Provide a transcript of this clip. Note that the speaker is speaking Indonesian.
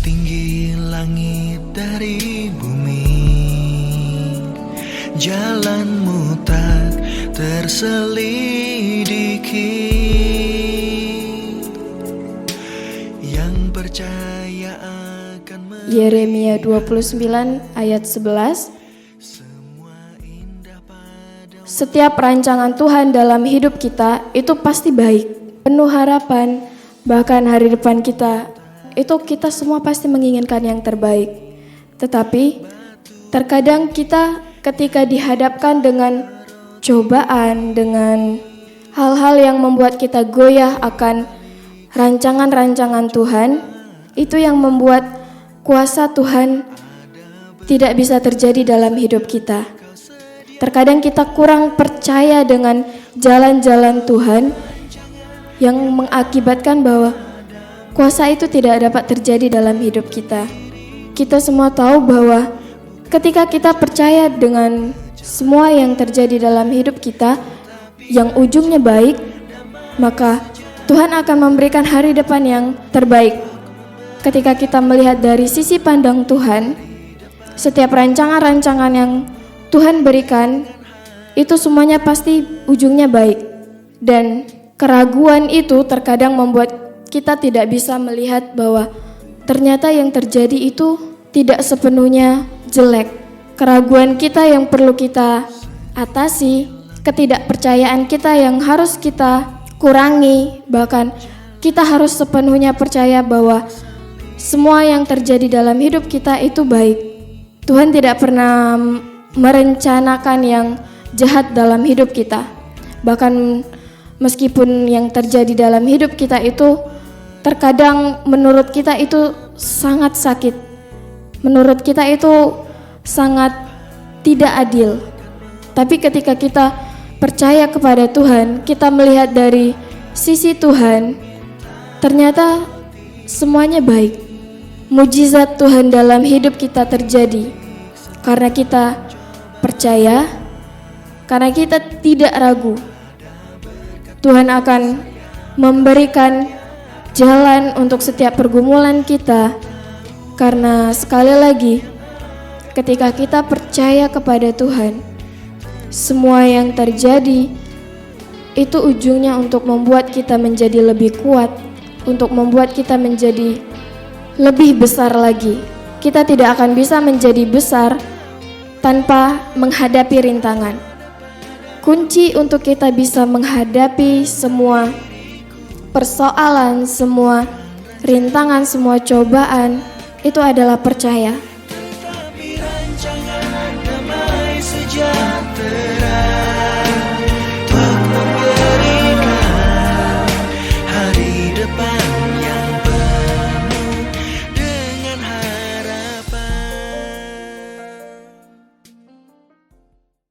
tinggi langit dari bumi, jalanmu tak terselidiki. Yang percaya akan Yeremia 29 ayat 11. Setiap rancangan Tuhan dalam hidup kita itu pasti baik, penuh harapan. Bahkan hari depan kita, itu kita semua pasti menginginkan yang terbaik. Tetapi terkadang kita ketika dihadapkan dengan cobaan, dengan hal-hal yang membuat kita goyah akan rancangan-rancangan Tuhan, itu yang membuat kuasa Tuhan tidak bisa terjadi dalam hidup kita. Terkadang kita kurang percaya dengan jalan-jalan Tuhan yang mengakibatkan bahwa kuasa itu tidak dapat terjadi dalam hidup kita. Kita semua tahu bahwa ketika kita percaya dengan semua yang terjadi dalam hidup kita yang ujungnya baik, maka Tuhan akan memberikan hari depan yang terbaik. Ketika kita melihat dari sisi pandang Tuhan, setiap rancangan-rancangan yang Tuhan berikan, itu semuanya pasti ujungnya baik. Dan keraguan itu terkadang membuat kita tidak bisa melihat bahwa ternyata yang terjadi itu tidak sepenuhnya jelek. Keraguan kita yang perlu kita atasi, ketidakpercayaan kita yang harus kita kurangi, bahkan kita harus sepenuhnya percaya bahwa semua yang terjadi dalam hidup kita itu baik. Tuhan tidak pernah merencanakan yang jahat dalam hidup kita. Bahkan meskipun yang terjadi dalam hidup kita itu terkadang menurut kita itu sangat sakit, menurut kita itu sangat tidak adil. Tapi ketika kita percaya kepada Tuhan, kita melihat dari sisi Tuhan, ternyata semuanya baik. Mujizat Tuhan dalam hidup kita terjadi karena kita percaya, karena kita tidak ragu. Tuhan akan memberikan jalan untuk setiap pergumulan kita, karena sekali lagi ketika kita percaya kepada Tuhan, semua yang terjadi itu ujungnya untuk membuat kita menjadi lebih kuat, untuk membuat kita menjadi lebih besar lagi. Kita tidak akan bisa menjadi besar tanpa menghadapi rintangan. Kunci untuk kita bisa menghadapi semua persoalan, semua rintangan, semua cobaan, itu adalah percaya.